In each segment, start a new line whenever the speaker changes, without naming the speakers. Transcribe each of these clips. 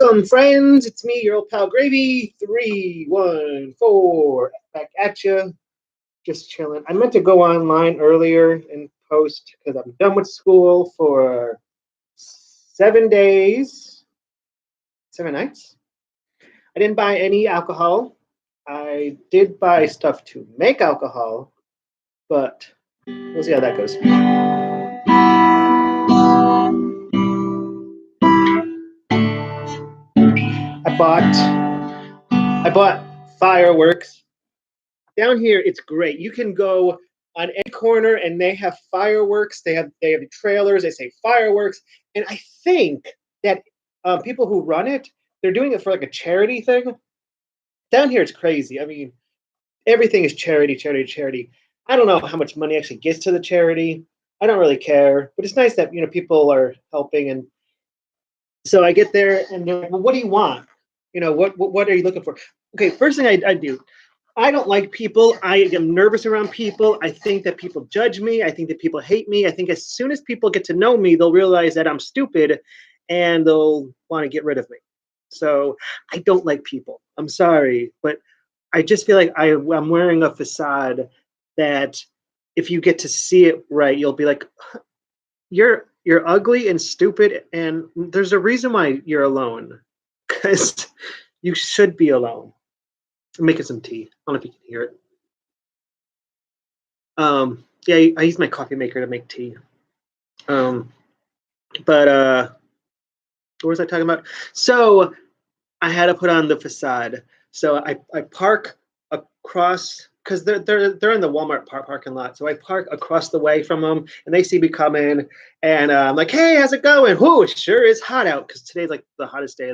Welcome, friends. It's me, your old pal Gravy. 314 back at you. Just chilling. I meant to go online earlier and post because I'm done with school for 7 days, 7 nights. I didn't buy any alcohol. I did buy stuff to make alcohol, but we'll see how that goes. I bought fireworks. Down here, it's great. You can go on any corner and they have fireworks. They have trailers. They say fireworks, and I think that people who run it, they're doing it for like a charity thing. Down here, it's crazy. I mean, everything is charity, charity, charity. I don't know how much money actually gets to the charity. I don't really care, but it's nice that people are helping. And so I get there and they're like, well, what do you want? What are you looking for? Okay, first thing I do, I don't like people. I am nervous around people. I think that people judge me. I think that people hate me. I think as soon as people get to know me, they'll realize that I'm stupid and they'll want to get rid of me. So I don't like people. I'm sorry, but I just feel like I'm wearing a facade that if you get to see it right, you'll be like, you're ugly and stupid, and there's a reason why you're alone, because you should be alone. I'm making some tea. I don't know if you can hear it. Yeah, I use my coffee maker to make tea. But what was I talking about? So I had to put on the facade. So I park across, because they're in the Walmart parking lot. So I park across the way from them, and they see me coming, and I'm like, "Hey, how's it going? Whoo, it sure is hot out." Because today's like the hottest day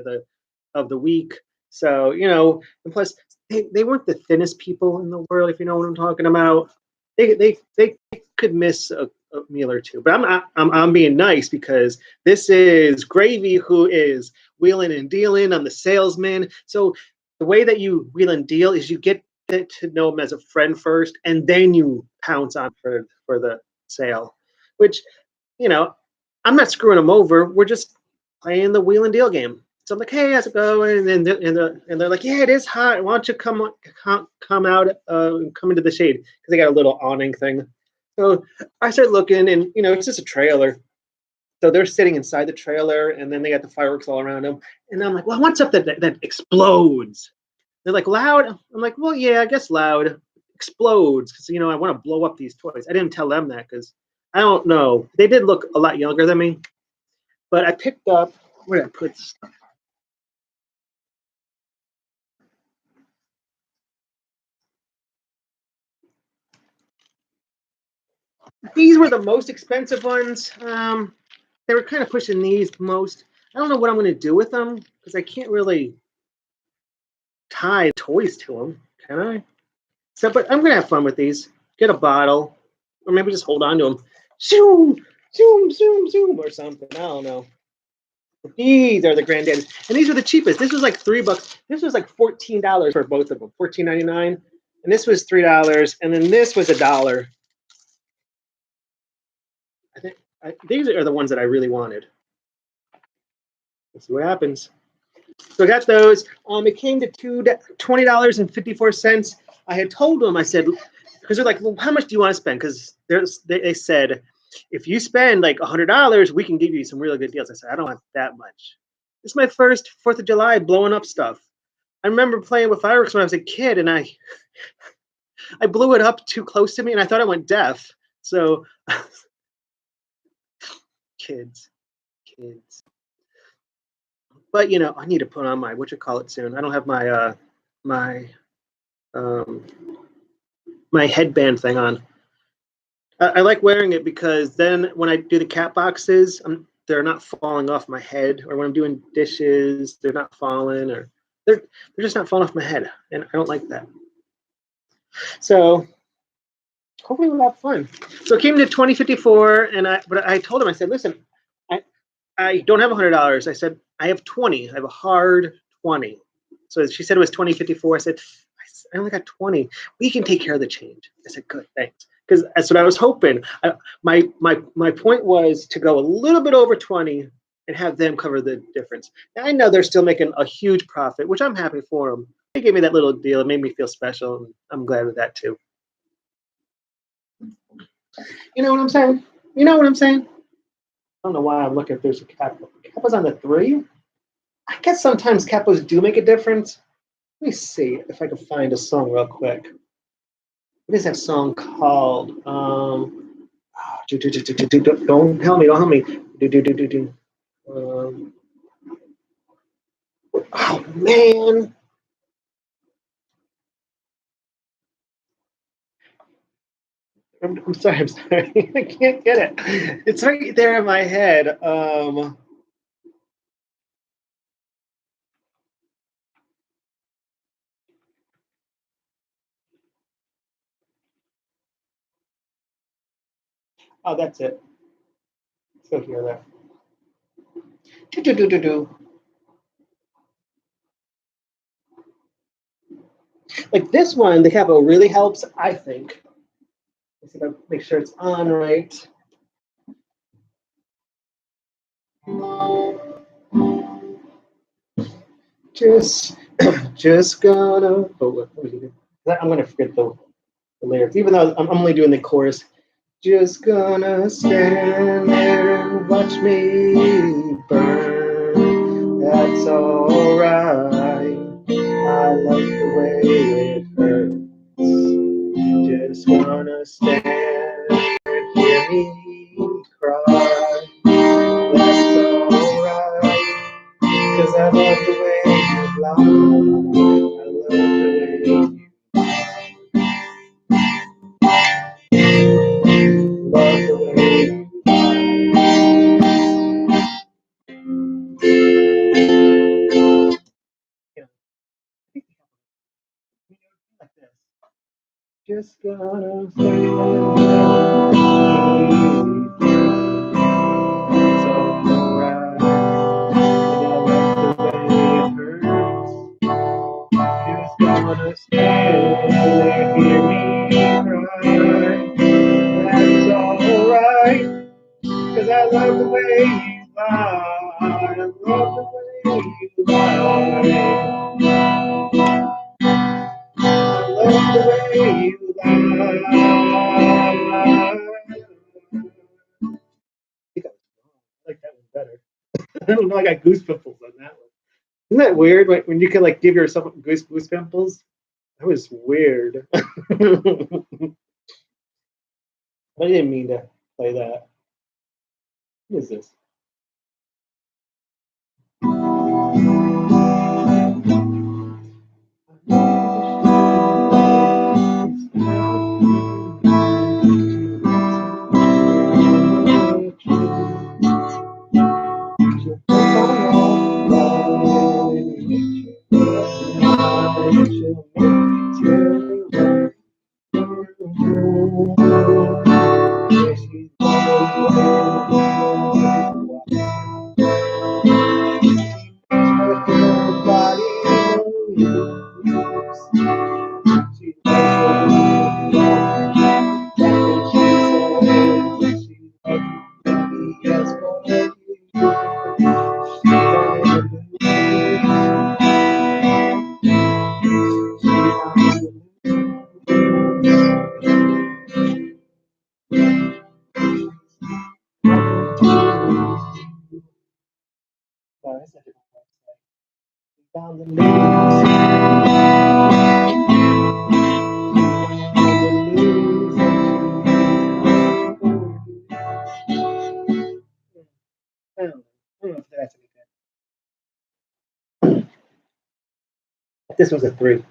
of the week. So and plus they weren't the thinnest people in the world, if you know what I'm talking about. They could miss a meal or two, but I'm being nice because this is Gravy, who is wheeling and dealing. I'm the salesman. So the way that you wheel and deal is you get to know him as a friend first, and then you pounce on for the sale. Which, I'm not screwing them over. We're just playing the wheel and deal game. So I'm like, "Hey, how's it going?" And they're like, "Yeah, it is hot. Why don't you come out and come into the shade?" Because they got a little awning thing. So I start looking, and it's just a trailer. So they're sitting inside the trailer, and then they got the fireworks all around them. And I'm like, "Well, I want something that explodes." They're like, "Loud?" I'm like, "Well, yeah, I guess loud. Explodes, because I want to blow up these toys." I didn't tell them that because I don't know. They did look a lot younger than me, but I picked up. Where did I put stuff? These were the most expensive ones. They were kind of pushing these most. I don't know what I'm going to do with them because I can't really tie toys to them, can I? So, but I'm going to have fun with these. Get a bottle, or maybe just hold on to them. Zoom, zoom, zoom, zoom, or something. I don't know. But these are the granddaddies, and these are the cheapest. This was like $3. This was like $14 for both of them. $14.99, and this was $3, and then this was $1. I think these are the ones that I really wanted. Let's see what happens. So I got those. It came to $20.54. I had told them, I said, because they're like, "Well, how much do you want to spend?" Because they said, "If you spend like $100, we can give you some really good deals." I said, "I don't want that much. This is my first 4th of July blowing up stuff. I remember playing with fireworks when I was a kid, and I blew it up too close to me, and I thought I went deaf." So kids. But I need to put on my soon. I don't have my my headband thing on. I like wearing it because then when I do the cat boxes, they're not falling off my head, or when I'm doing dishes, they're not falling, or they're just not falling off my head, and I don't like that. So hopefully we'll have fun. So it came to $20.54, but I told him, I said, "Listen, I don't have $100. I said, I have 20. I have a hard 20. So she said it was $20.54. I said, "I only got 20. We can take care of the change." I said, "Good, thanks." Because that's what I was hoping. My point was to go a little bit over 20 and have them cover the difference. And I know they're still making a huge profit, which I'm happy for them. They gave me that little deal. It made me feel special. And I'm glad with that too. You know what I'm saying? You know what I'm saying? I don't know why I'm looking if there's a capo. Capo's on the 3. I guess sometimes capos do make a difference. Let me see if I can find a song real quick. What is that song called? Don't help me. Don't help me. Oh man. I'm sorry. I'm sorry. I can't get it. It's right there in my head. Oh, that's it. Let's go here. There. Like this one, the capo really helps, I think. Let's see if I make sure it's on right. Just gonna. Oh, what was he doing? I'm gonna forget the lyrics, even though I'm only doing the chorus. Just gonna stand there and watch me burn. That's alright. I like the way it hurts. Just gonna stand and hear me cry. That's alright. 'Cause I love the way you lie. I love the way love the way like this. Just gonna say it's alright. And I love the way it hurts. Just gonna stand and hear me cry. That's alright. 'Cause I love the way you lie. I love the way you lie. I love the way you lie. I like that one better. I don't know. I got goose pimples on that one. Isn't that weird? When you can like give yourself goose pimples? That was weird. I didn't mean to play that. What is this? Down the I don't know if that's anything. This was a 3.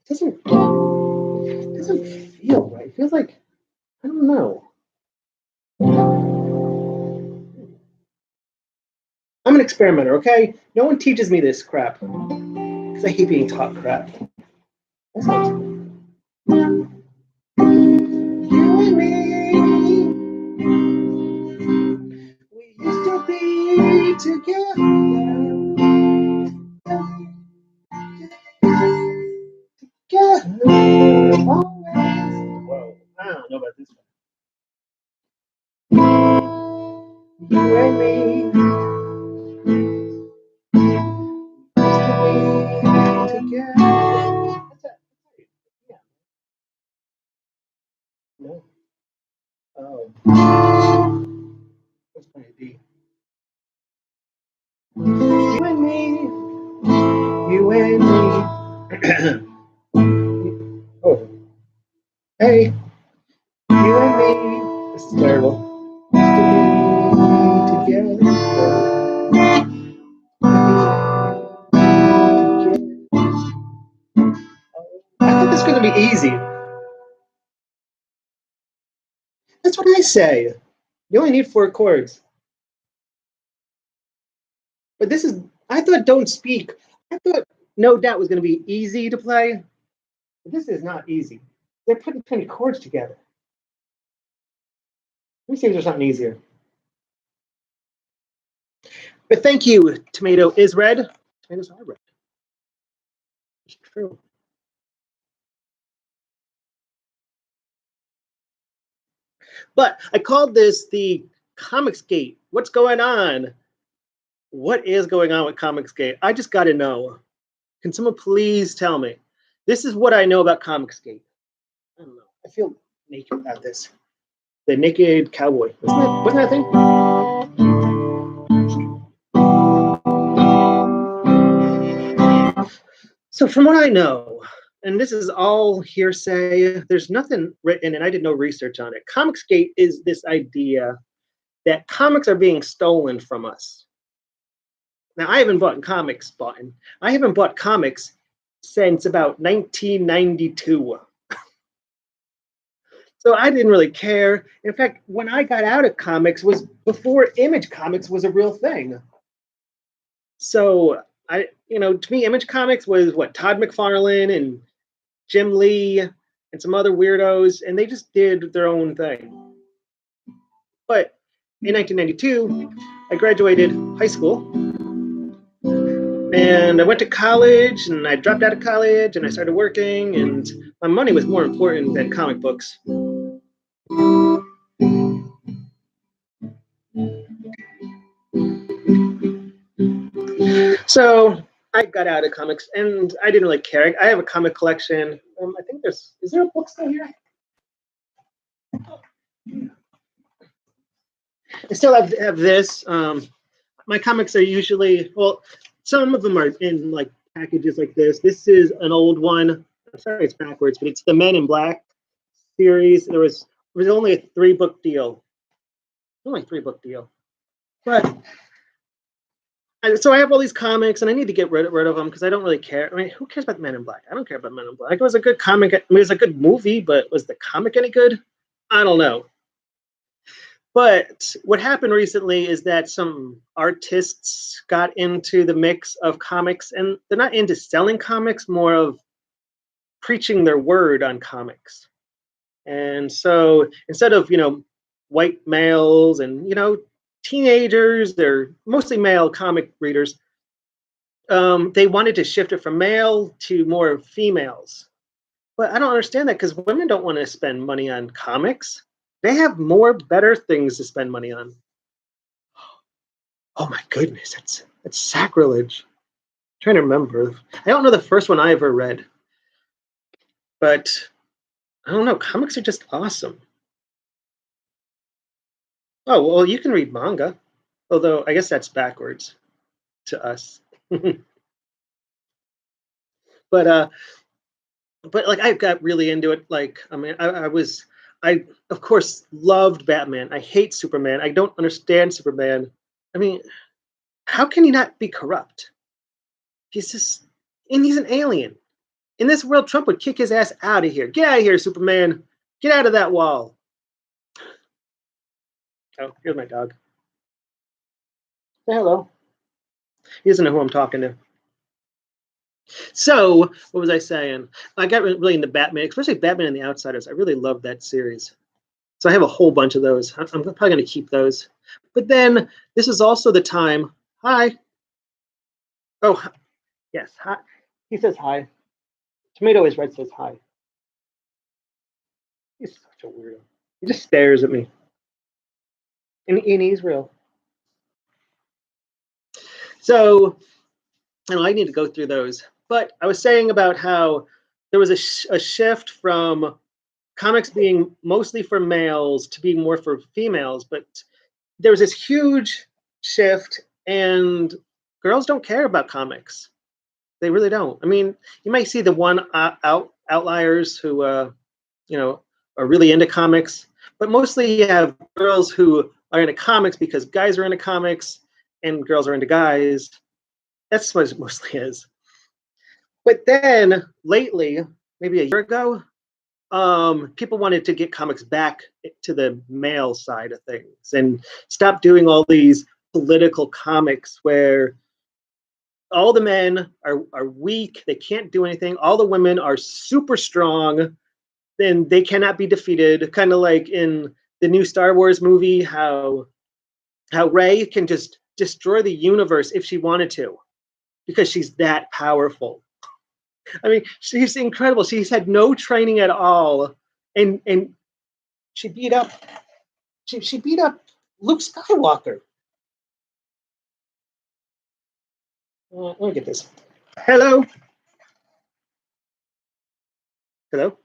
Doesn't feel right. It feels like I don't know. I'm an experimenter, okay? No one teaches me this crap because I hate being taught crap. That sounds. You and me, we used to be together. Together. Whoa, I don't know about this one. You and me together. Yeah. No. Oh. What's my D? You and me. You and me. Oh. Hey. You and me. This is terrible. Together. I thought this was going to be easy. That's what I say. You only need 4 chords. But this is, I thought Don't Speak. I thought No Doubt was going to be easy to play. But this is not easy. They're putting 10 chords together. Let me see if there's something easier. But thank you. Tomato is red. Tomatoes are red. It's true. But I called this the Comicsgate. What's going on? What is going on with Comicsgate? I just got to know. Can someone please tell me? This is what I know about Comicsgate. I don't know. I feel naked about this. The naked cowboy. Wasn't that a thing? So from what I know, and this is all hearsay, there's nothing written, and I did no research on it. Comicsgate is this idea that comics are being stolen from us. Now, I haven't bought comics, I haven't bought comics since about 1992. So I didn't really care. In fact, when I got out of comics was before Image Comics was a real thing. So to me, Image Comics was what Todd McFarlane and Jim Lee and some other weirdos, and they just did their own thing. But in 1992, I graduated high school, and I went to college, and I dropped out of college, and I started working, and my money was more important than comic books. So I got out of comics, and I didn't really care. I have a comic collection. I think is there a book still here? I still have this. My comics are usually, well, some of them are in like packages like this. This is an old one. I'm sorry it's backwards, but it's the Men in Black series. There was only a 3-book deal. Only a 3-book deal. But so I have all these comics, and I need to get rid of them because I don't really care. I mean, who cares about Men in Black? I don't care about Men in Black. It was a good comic. I mean, it was a good movie, but was the comic any good? I don't know. But what happened recently is that some artists got into the mix of comics, and they're not into selling comics, more of preaching their word on comics. And so instead of, white males and, teenagers, they're mostly male comic readers, they wanted to shift it from male to more females. But I don't understand that because women don't want to spend money on comics. They have more better things to spend money on. Oh my goodness, that's sacrilege. I'm trying to remember. I don't know the first one I ever read. But I don't know, comics are just awesome. Oh, well, you can read manga. Although I guess that's backwards to us. but like I got really into it. Like, I mean, I of course loved Batman. I hate Superman. I don't understand Superman. I mean, how can he not be corrupt? He's an alien. In this world, Trump would kick his ass out of here. Get out of here, Superman. Get out of that wall. Oh, here's my dog. Say hello. He doesn't know who I'm talking to. So, what was I saying? I got really into Batman, especially Batman and the Outsiders. I really love that series. So I have a whole bunch of those. I'm probably going to keep those. But then this is also the time. Hi. Oh, yes. Hi. He says hi. Tomato is red says hi. He's such a weirdo. He just stares at me. And he's real. So, I need to go through those. But I was saying about how there was a shift from comics being mostly for males to being more for females, but there was this huge shift, and girls don't care about comics. They really don't. I mean, you might see the one outliers who, are really into comics, but mostly you have girls who are into comics because guys are into comics, and girls are into guys. That's what it mostly is. But then lately, maybe a year ago, people wanted to get comics back to the male side of things and stop doing all these political comics where all the men are weak, they can't do anything, all the women are super strong, then they cannot be defeated. Kind of like in the new Star Wars movie, how Rey can just destroy the universe if she wanted to, because she's that powerful. I mean, she's incredible. She's had no training at all, and she beat up she beat up Luke Skywalker. Let me get this. Hello, hello,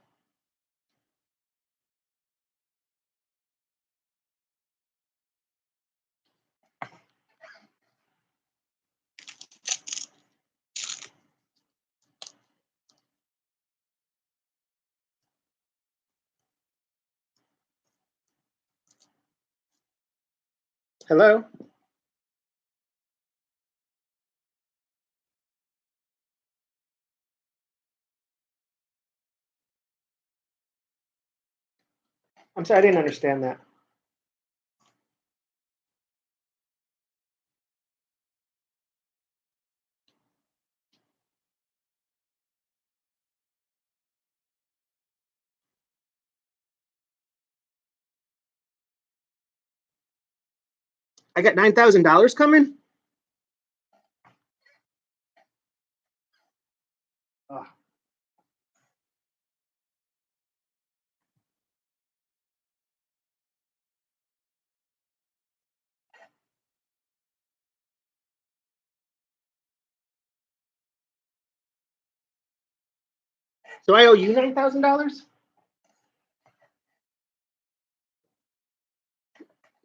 hello. I'm sorry, I didn't understand that. I got $9,000 coming. Oh. So I owe you $9,000.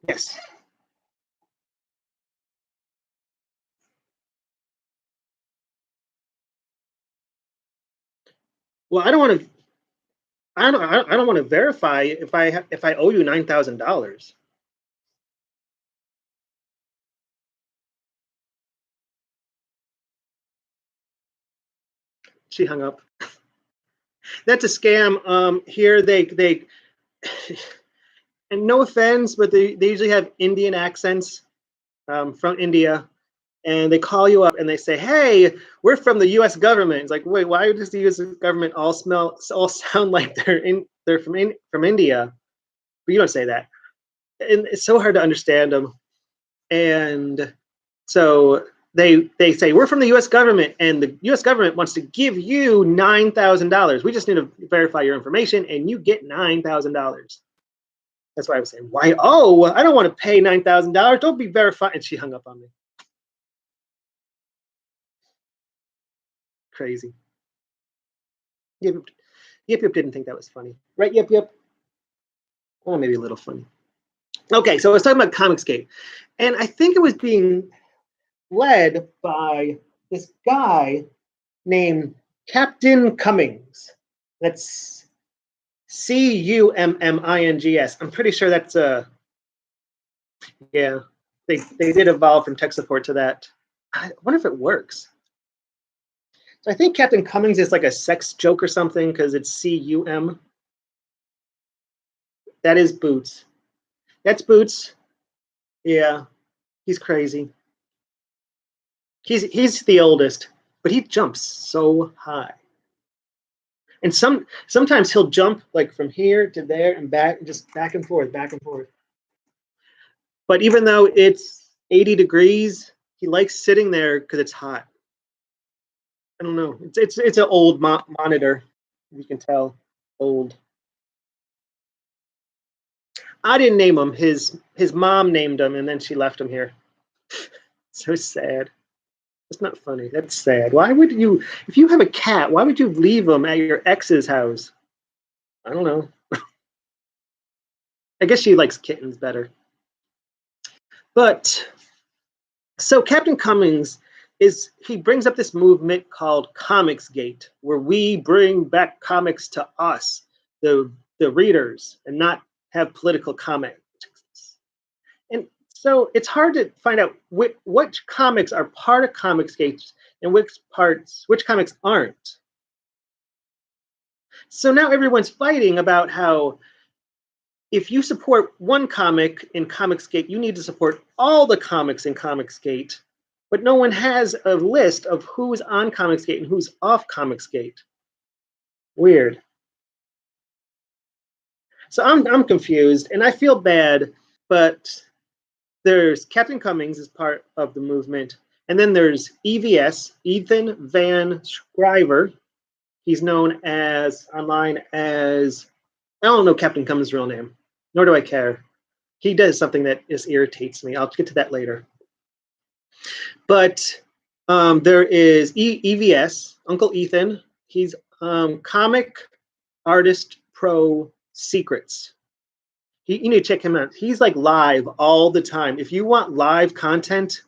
Yes. Well, I don't want to. I don't want to verify if I owe you $9,000. She hung up. That's a scam. Here they and no offense, but they usually have Indian accents, from India, and they call you up and they say, "Hey, we're from the U.S. government." It's like, wait, why does the U.S. government all sound like they're from India? But you don't say that, and it's so hard to understand them. And so they say, "We're from the U.S. government, and the U.S. government wants to give you $9,000. We just need to verify your information, and you get $9,000." That's why I was saying, "Why? Oh, I don't want to pay $9,000. Don't be verified." And she hung up on me. Crazy. Yep, yep, yep. Didn't think that was funny, right? Yep, yep. Well, maybe a little funny. Okay, so I was talking about Comicsgate, and I think it was being led by this guy named Captain Cummings. That's Cummings. I'm pretty sure that's a yeah. They did evolve from tech support to that. I wonder if it works. So I think Captain Cummings is like a sex joke or something because it's CUM. That is Boots. That's Boots. Yeah, he's crazy. He's the oldest, but he jumps so high. And sometimes he'll jump like from here to there and back, just back and forth, back and forth. But even though it's 80 degrees, he likes sitting there because it's hot. I don't know. It's an old monitor. You can tell, old. I didn't name him. His mom named him, and then she left him here. So sad. It's not funny. That's sad. Why would you, if you have a cat, why would you leave him at your ex's house? I don't know. I guess she likes kittens better. But so Captain Cummings he brings up this movement called Comicsgate, where we bring back comics to us, the readers, and not have political comments. And so it's hard to find out which comics are part of Comicsgate and which comics aren't. So now everyone's fighting about how if you support one comic in Comicsgate, you need to support all the comics in Comicsgate, but no one has a list of who's on Comicsgate and who's off Comicsgate. Weird. So I'm confused and I feel bad, but there's Captain Cummings as part of the movement, and then there's EVS, Ethan Van Scriver. He's known as online as, I don't know Captain Cummings' real name, nor do I care. He does something that just irritates me. I'll get to that later. But there is EVS, Uncle Ethan. He's Comic Artist Pro Secrets. You need to check him out. He's like live all the time. If you want live content,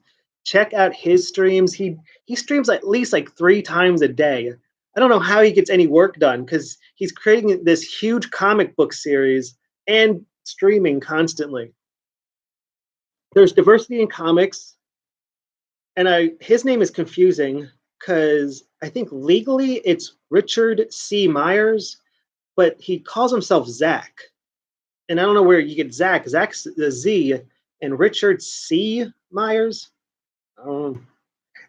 check out his streams. He streams at least like 3 times a day. I don't know how he gets any work done because he's creating this huge comic book series and streaming constantly. There's diversity in comics, and his name is confusing because I think legally it's Richard C. Myers, but he calls himself Zach. And I don't know where you get Zach. Zach's the Z, and Richard C. Myers. And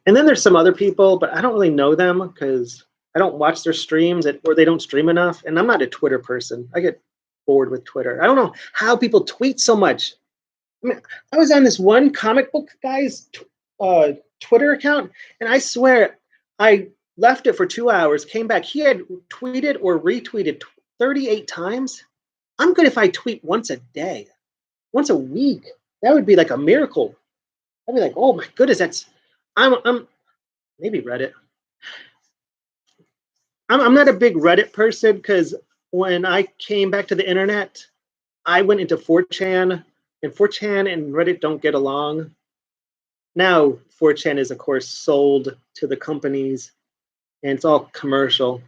then there's some other people, but I don't really know them because I don't watch their streams or they don't stream enough. And I'm not a Twitter person. I get bored with Twitter. I don't know how people tweet so much. I mean, I was on this one comic book guy's Twitter account, and I swear I left it for 2 hours, came back. He had tweeted or retweeted 38 times. I'm good if I tweet once a day, once a week. That would be like a miracle. I'd be like, oh my goodness, I'm maybe Reddit. I'm not a big Reddit person because when I came back to the internet, I went into 4chan, and 4chan and Reddit don't get along. Now 4chan is of course sold to the companies, and it's all commercial.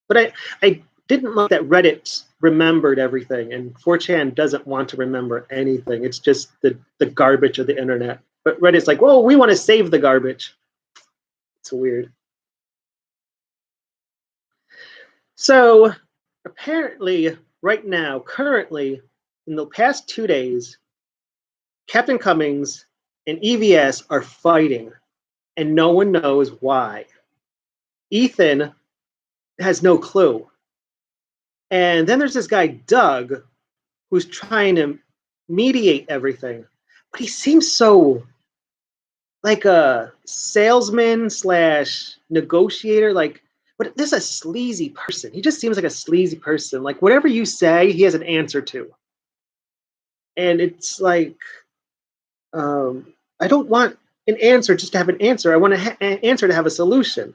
But I didn't like that Reddit remembered everything, and 4chan doesn't want to remember anything. It's just the garbage of the internet. But Reddit's like, whoa, we want to save the garbage. It's weird. So apparently, right now, currently, in the past 2 days, Captain Cummings and EVS are fighting, and no one knows why. Ethan has no clue. And then there's this guy, Doug, who's trying to mediate everything. But he seems so like a salesman / negotiator. But this is a sleazy person. He just seems like a sleazy person. Like whatever you say, he has an answer to. And it's like, I don't want an answer just to have an answer. I want an answer to have a solution.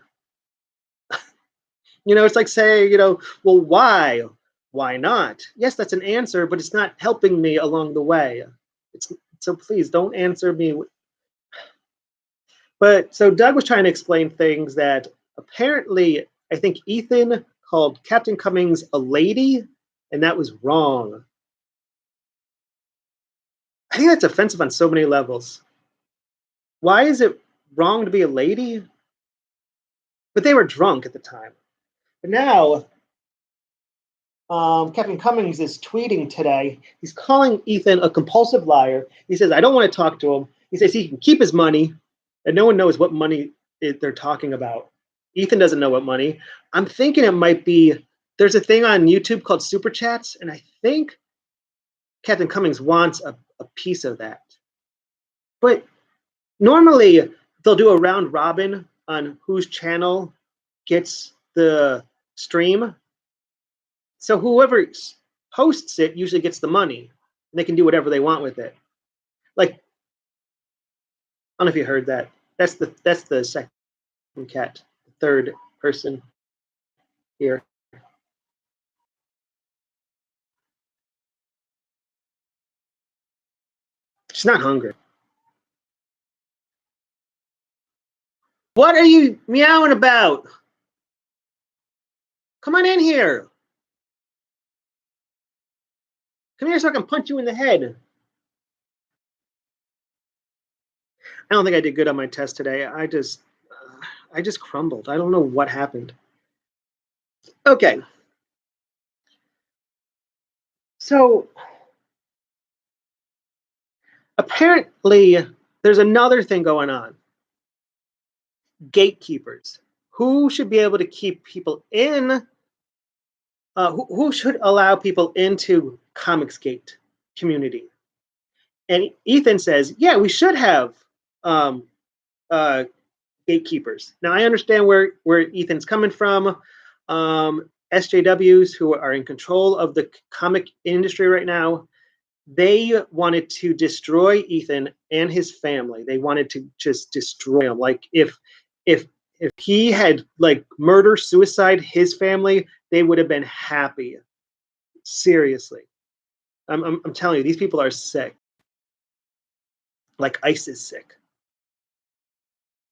It's like saying, well, why? Why not? Yes, that's an answer, but it's not helping me along the way. So please don't answer me. But so Doug was trying to explain things that apparently I think Ethan called Captain Cummings a lady, and that was wrong. I think that's offensive on so many levels. Why is it wrong to be a lady? But they were drunk at the time. But now, Captain Cummings is tweeting today. He's calling Ethan a compulsive liar. He says, I don't want to talk to him. He says he can keep his money, and no one knows what money they're talking about. Ethan doesn't know what money. I'm thinking it might be, there's a thing on YouTube called Super Chats, and I think Captain Cummings wants a piece of that. But normally, they'll do a round robin on whose channel gets the stream. So whoever hosts it usually gets the money, and they can do whatever they want with it. Like, I don't know if you heard that. That's the second cat, the third person here. She's not hungry. What are you meowing about? Come on in here. Come here so I can punch you in the head. I don't think I did good on my test today. I just crumbled. I don't know what happened. Okay. So apparently there's another thing going on. Gatekeepers. Who should be able to keep people in? Who should allow people into Comicsgate community? And Ethan says, yeah, we should have um, uh, gatekeepers. Now I understand where Ethan's coming from. SJWs who are in control of the comic industry right now, they wanted to destroy Ethan and his family. They wanted to just destroy him. Like if he had like murder suicide his family, they would have been happy. Seriously, I'm telling you, these people are sick. Like ICE is sick.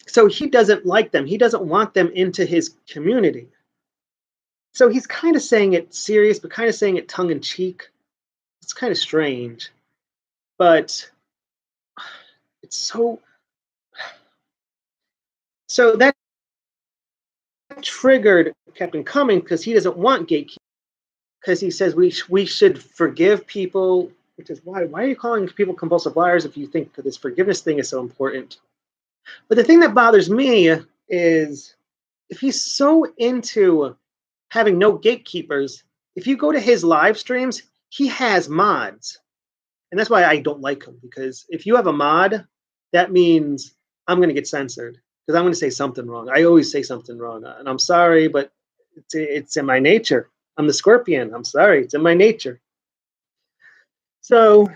So he doesn't like them. He doesn't want them into his community. So he's kind of saying it serious, but kind of saying it tongue in cheek. It's kind of strange, but it's so that triggered Captain Cumming because he doesn't want gatekeepers, because he says we should forgive people, which is why are you calling people compulsive liars if you think that this forgiveness thing is so important? But the thing that bothers me is if he's so into having no gatekeepers, if you go to his live streams, he has mods. And that's why I don't like him, because if you have a mod, that means I'm going to get censored because I'm going to say something wrong. I always say something wrong, and I'm sorry, but it's in my nature. I'm the scorpion. I'm sorry. It's in my nature. So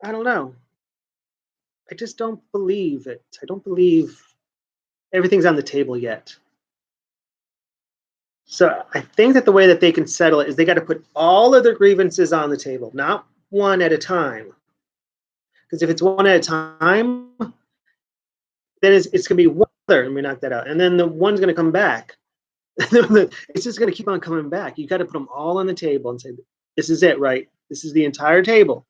I don't know. I just don't believe it. I don't believe everything's on the table yet. So I think that the way that they can settle it is they got to put all of their grievances on the table, not one at a time. Because if it's one at a time, then it's going to be one other, and we knock that out. And then the one's going to come back. It's just going to keep on coming back. You got to put them all on the table and say, this is it, right? This is the entire table.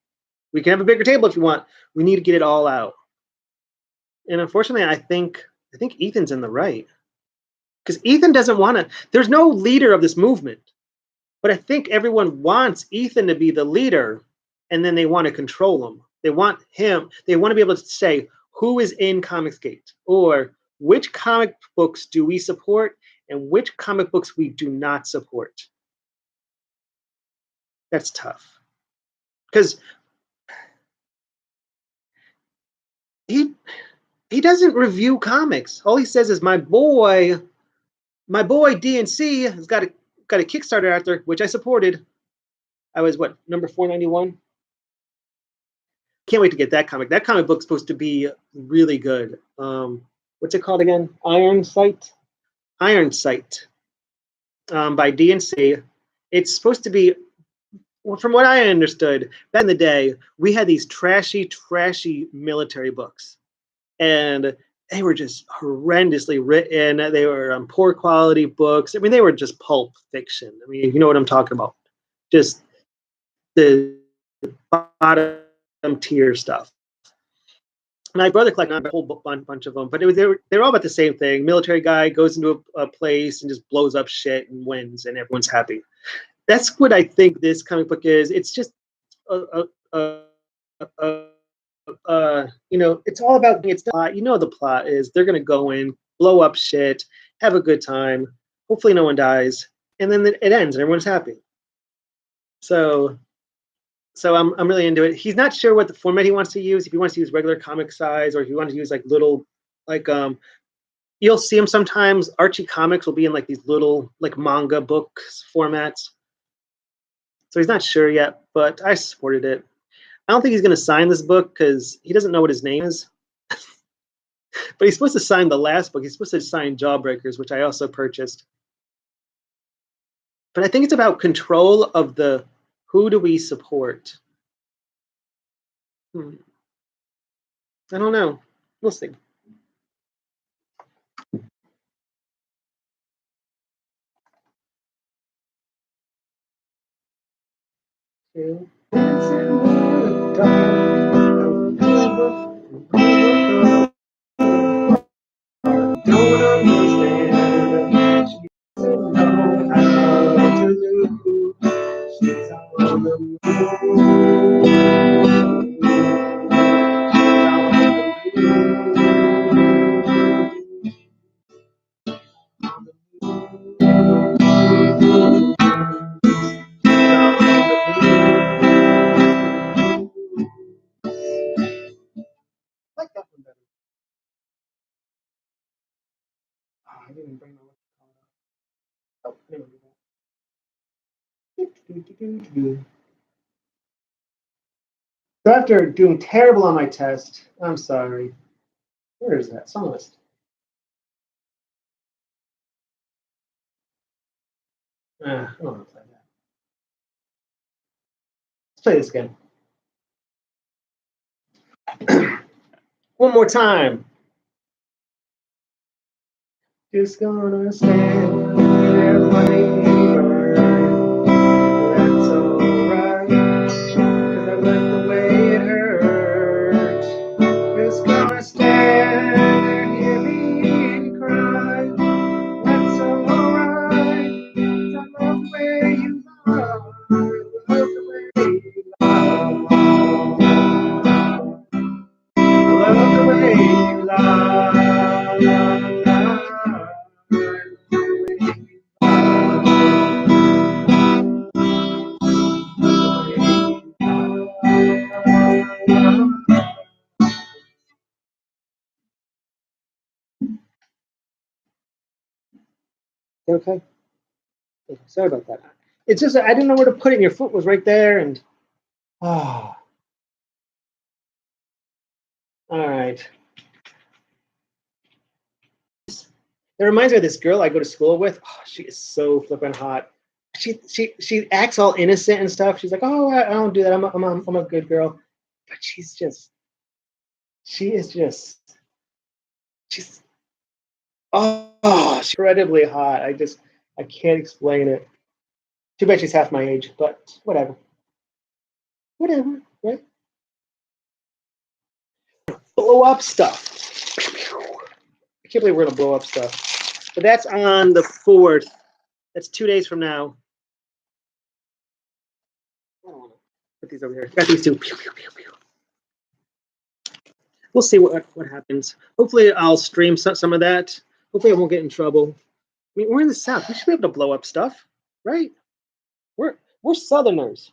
We can have a bigger table if you want. We need to get it all out. And unfortunately, I think Ethan's in the right. Because Ethan doesn't want to. There's no leader of this movement. But I think everyone wants Ethan to be the leader, and then they want to control him. They want him. They want to be able to say who is in Comicsgate, or which comic books do we support and which comic books we do not support. That's tough. Because he doesn't review comics. All he says is my boy DNC has got a Kickstarter out there, which I supported. I was number 491. Can't wait to get that comic. That comic book's supposed to be really good. What's it called again? Iron Sight by DNC. It's supposed to be, from what I understood, back in the day, we had these trashy military books, and they were just horrendously written. They were poor quality books. I mean, they were just pulp fiction. I mean, you know what I'm talking about. Just the bottom tier stuff. My brother collected a whole bunch of them, but they're all about the same thing. Military guy goes into a place and just blows up shit and wins, and everyone's happy. That's what I think this comic book is. It's just it's all about, it's the plot. You know, the plot is they're going to go in, blow up shit, have a good time. Hopefully no one dies. And then it ends and everyone's happy. So I'm really into it. He's not sure what the format he wants to use. If he wants to use regular comic size, or if he wants to use like little, like you'll see him sometimes. Archie Comics will be in like these little like manga books formats. So he's not sure yet, but I supported it. I don't think he's going to sign this book because he doesn't know what his name is. But he's supposed to sign the last book. He's supposed to sign Jawbreakers, which I also purchased. But I think it's about control of the who do we support. I don't know. We'll see. Don't understand. She doesn't know how to lose. She's on the move. I like that one better. Oh, I didn't bring my oh, never mind. So after doing terrible on my test, I'm sorry. Where is that song list? I don't want to play that. Let's play this again. One more time. Just gonna stand there, whatever. That's alright. Cause I like the way it hurts. Just gonna stand there, hear me cry. That's alright. Cause I love the way you lie. I love the way you lie. I love the way you lie. Okay. Sorry about that. It's just I didn't know where to put it. And your foot was right there, and all right. It reminds me of this girl I go to school with. Oh, she is so flippin' hot. She acts all innocent and stuff. She's like, oh, I don't do that. I'm a good girl, but she is just she's she's incredibly hot. I can't explain it. Too bad she's half my age, but whatever. Whatever, right? Blow up stuff. I can't believe we're gonna blow up stuff. But that's on the 4th. That's 2 days from now. Put these over here. Got these two. We'll see what happens. Hopefully, I'll stream some of that. Hopefully, I won't get in trouble. I mean, we're in the South. We should be able to blow up stuff, right? We're Southerners.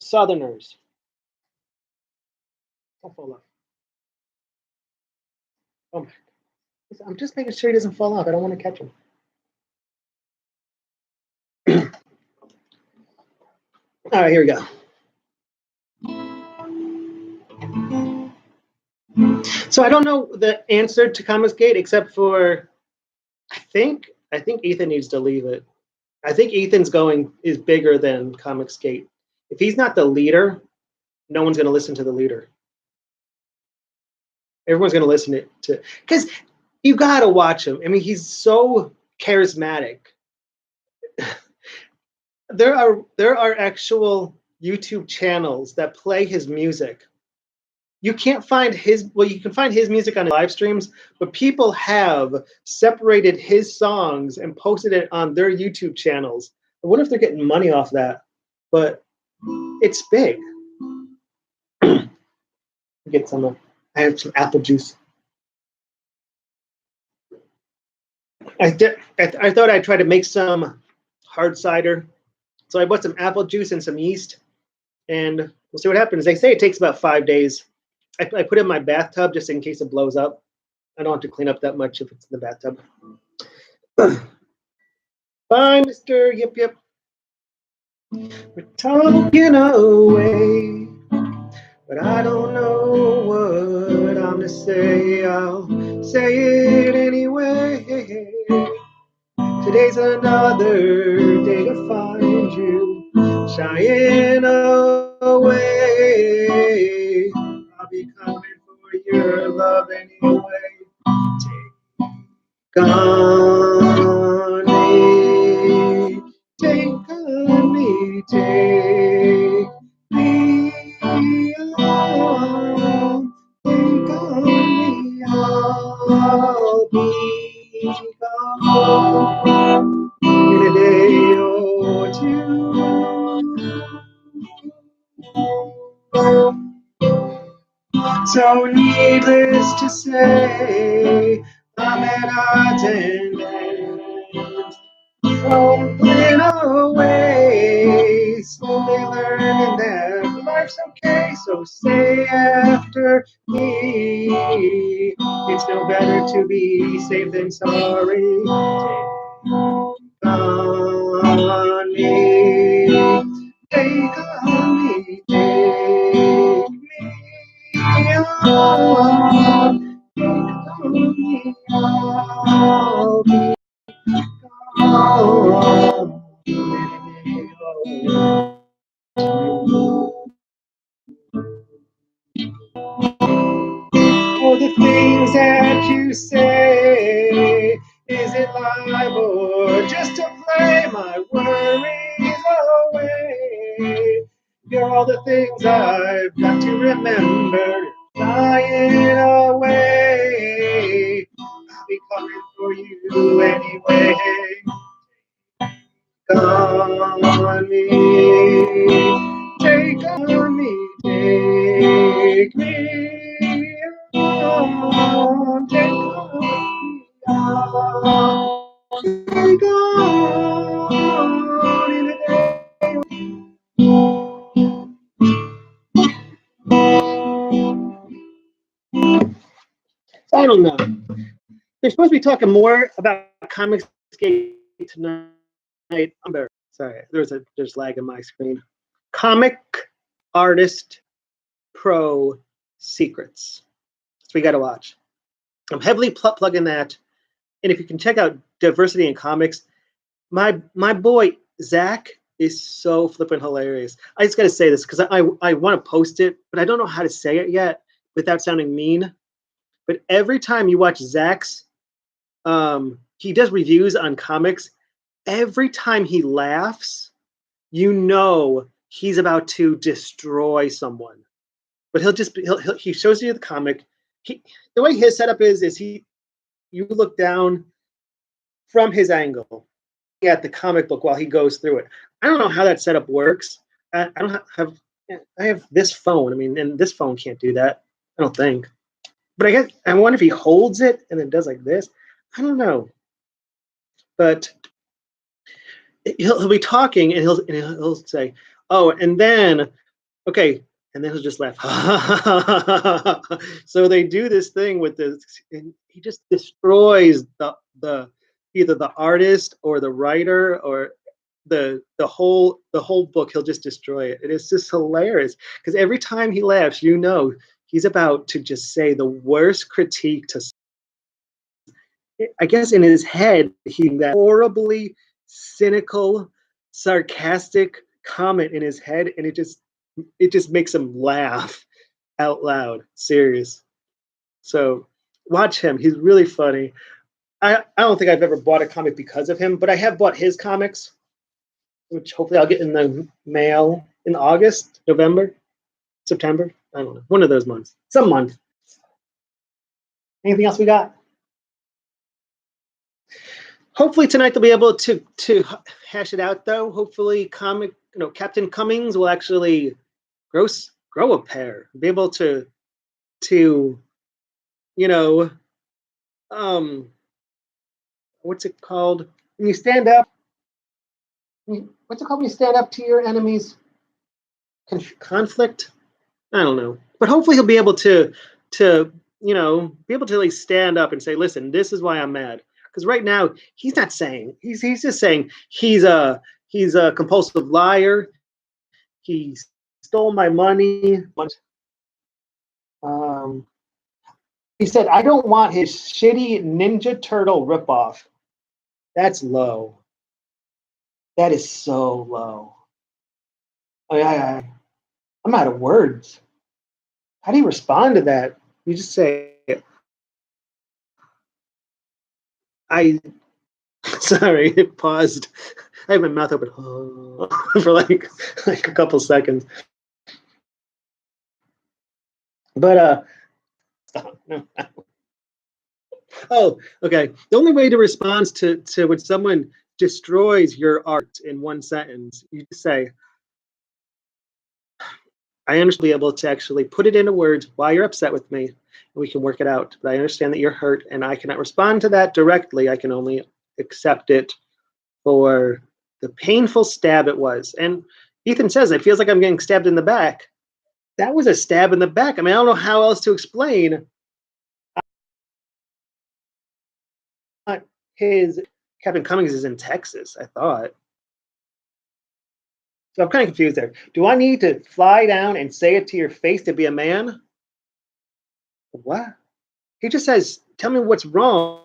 Southerners. Don't fall off. Oh my! I'm just making sure he doesn't fall off. I don't want to catch him. All right, here we go. So I don't know the answer to Comicsgate except for I think Ethan needs to leave it. I think Ethan's going is bigger than Comicsgate. If he's not the leader, no one's going to listen to the leader. Everyone's going to listen to because you got to watch him. I mean, he's so charismatic. There are actual YouTube channels that play his music. You can't find you can find his music on live streams, but people have separated his songs and posted it on their YouTube channels. I wonder if they're getting money off that, but it's big. Get some. I have some apple juice. I thought I'd try to make some hard cider, so I bought some apple juice and some yeast, and we'll see what happens. They say it takes about 5 days. I put it in my bathtub just in case it blows up. I don't have to clean up that much if it's in the bathtub. Bye, Mr. Yip Yip. We're talking away, but I don't know what I'm to say. I'll say it anyway. Today's another day to find you shying away. I'll be coming for your love anyway. Take on me, take on me, take me on, take on me, I'll be gone in a day or two. So needless to say, I'm at odds and ends, crumbling away, slowly learning that life's okay. So say after me, it's no better to be safe than sorry. Take on me, take me on, take on me, I'll be for the things that you say. Is it live or just to play my worries away? You're all the things I've got to remember, flying away. I'll be coming for you anyway. On me, take on me, take me on, take on me on, take on in a day. I don't know. They're supposed to be talking more about Comicsgate tonight. Sorry, there's lag in my screen. Comic Artist Pro Secrets. So we got to watch. I'm heavily plugging that. And if you can check out Diversity in Comics, my boy Zach is so flippin' hilarious. I just got to say this because I want to post it, but I don't know how to say it yet without sounding mean. But every time you watch Zach's, he does reviews on comics. Every time he laughs, you know he's about to destroy someone. But he shows you the comic. The way his setup is you look down from his angle at the comic book while he goes through it. I don't know how that setup works. I have this phone. I mean, and this phone can't do that. I don't think. But I wonder if he holds it and then does like this. I don't know. But he'll be talking and he'll say, "Oh, and then okay," and then he'll just laugh. So they do this thing with this, and he just destroys the either the artist or the writer or the whole book. He'll just destroy it. It is just hilarious because every time he laughs, you know he's about to just say the worst critique to. I guess in his head, he that horribly cynical, sarcastic comment in his head, and it just makes him laugh out loud. Serious. So watch him. He's really funny. I don't think I've ever bought a comic because of him, but I have bought his comics, which hopefully I'll get in the mail in August, November, September. I don't know. One of those months. Some month. Anything else we got? Hopefully tonight they'll be able to hash it out though. Hopefully Captain Cummings will actually grow a pair, be able to what's it called when you stand up? What's it called when you stand up to your enemies? Conflict? I don't know. But hopefully he'll be able to be able to at least stand up and say, listen, this is why I'm mad. Because right now he's not saying, he's just saying he's He's a compulsive liar. He stole my money. Um, he said, I don't want his shitty Ninja Turtle ripoff. That's low. That is so low. I'm out of words. How do you respond to that? You just say, I, sorry, it paused. I have my mouth open for like a couple seconds. But, oh, okay. The only way to respond to when someone destroys your art in one sentence, you just say, I understand be able to actually put it into words why you're upset with me, and we can work it out. But I understand that you're hurt, and I cannot respond to that directly. I can only accept it for the painful stab it was. And Ethan says it feels like I'm getting stabbed in the back. That was a stab in the back. I mean, I don't know how else to explain his Captain Cummings is in Texas, I thought. So I'm kind of confused there. Do I need to fly down and say it to your face to be a man? What? He just says, tell me what's wrong.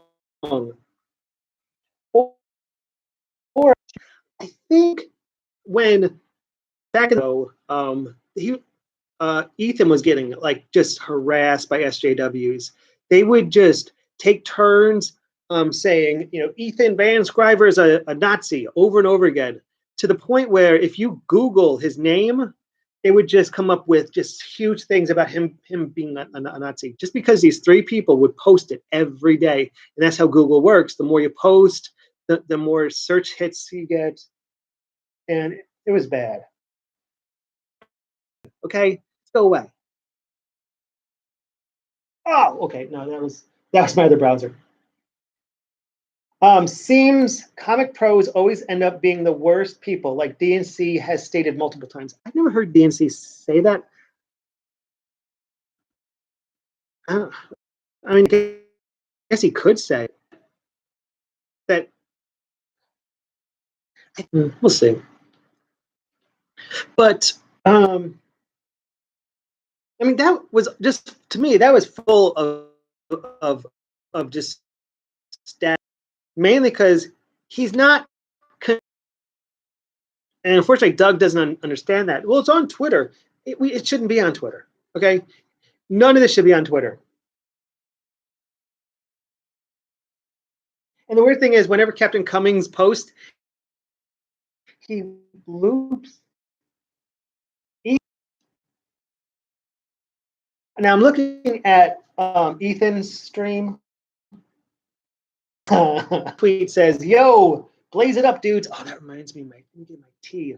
Or I think when back in Ethan was getting like just harassed by SJWs. They would just take turns saying, Ethan Van Scriver is a Nazi over and over again, to the point where if you Google his name, it would just come up with just huge things about him being a Nazi. Just because these three people would post it every day, and that's how Google works. The more you post, the more search hits you get, and it was bad. Okay, let's go away. Oh, okay. No, that was my other browser. Seems comic pros always end up being the worst people, like DNC has stated multiple times. I've never heard DNC say that. I mean, I guess he could say that. We'll see. But I mean, that was just, to me, that was full of just stat, mainly because he's not. And unfortunately, Doug doesn't understand that. Well, it's on Twitter. It shouldn't be on Twitter. Okay, none of this should be on Twitter. And the weird thing is, whenever Captain Cummings posts, he loops. Now I'm looking at Ethan's stream. Tweet says, "Yo, blaze it up, dudes." Oh, that reminds me, let me get my tea.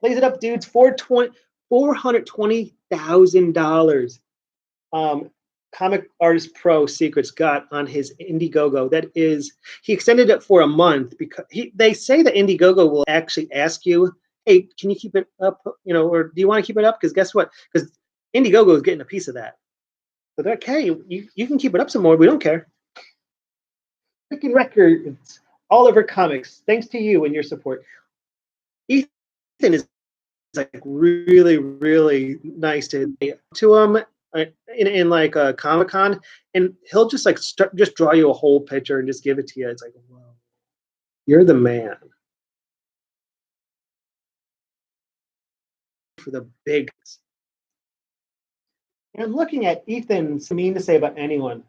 Blaze it up, dudes. $420,000. Comic Artist Pro Secrets got on his Indiegogo. That is, he extended it for a month because they say that Indiegogo will actually ask you, hey, can you keep it up? Or do you want to keep it up? Because guess what? Because Indiegogo is getting a piece of that. So they're like, hey, you can keep it up some more. We don't care. Breaking records all over comics, thanks to you and your support. Ethan is like really, really nice to him in like a Comic-Con, and he'll just like just draw you a whole picture and just give it to you. It's like, wow, you're the man for the big. And I'm looking at Ethan's mean to say about anyone.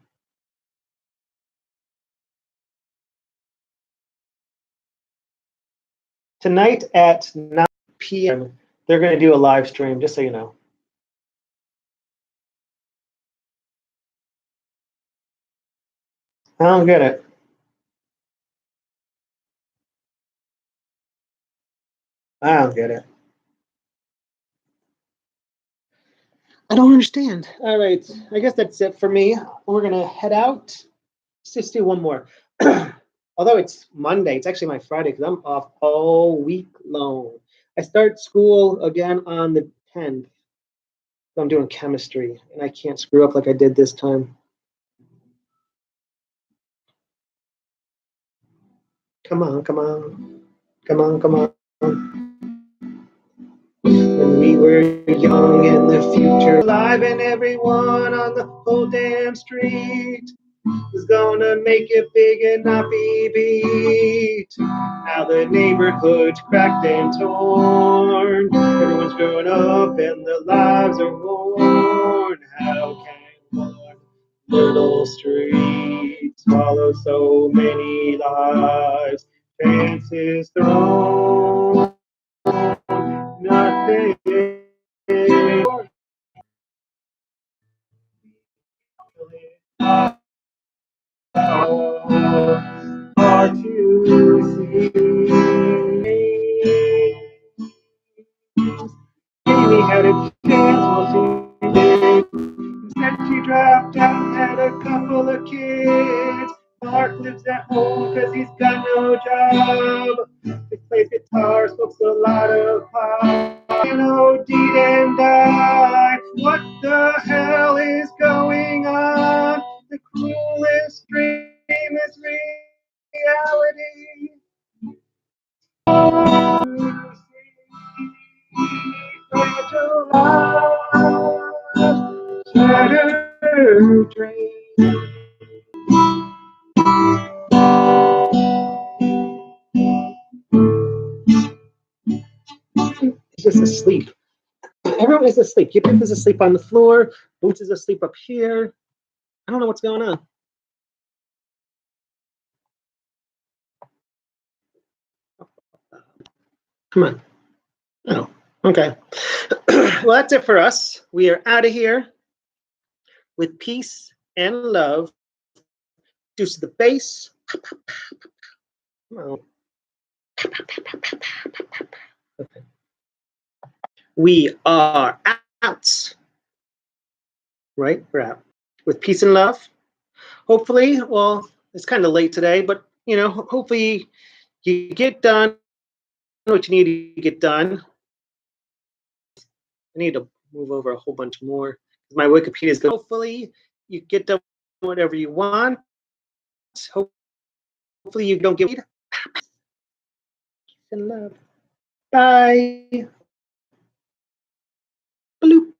Tonight at 9 p.m., they're going to do a live stream, just so you know. I don't get it. I don't get it. I don't understand. All right. I guess that's it for me. We're going to head out. Let's just do one more. Although it's Monday, it's actually my Friday because I'm off all week long. I start school again on the 10th. So I'm doing chemistry, and I can't screw up like I did this time. Come on, come on. Come on, come on. When we were young in the future, alive, and everyone on the whole damn street was gonna make it big and not be beat. Now the neighborhood's cracked and torn. Everyone's grown up and their lives are worn. How can one little street swallow so many lives? Chances thrown, nothing hard to see. Amy had a chance, well, she did. Instead, she dropped out and had a couple of kids. Mark lives at home because he's got no job. He plays guitar, smokes a lot of pot. You know, deed and died. What the hell is going on? The cruelest dream is reality. Fragile lives, shattered dreams. He's just asleep. Everyone is asleep. Gibbons is asleep on the floor. Boots is asleep up here. I don't know what's going on. Come on. Oh, okay. Well, that's it for us. We are out of here with peace and love. Deuce to the face. Oh. Okay. We are out. Right? We're out. With peace and love. Hopefully, well, it's kind of late today, but you know, hopefully you get done what you need to get done. I need to move over a whole bunch more. My Wikipedia is good. Hopefully you get done whatever you want. Hopefully you don't get peace and love. Bye. Bloop.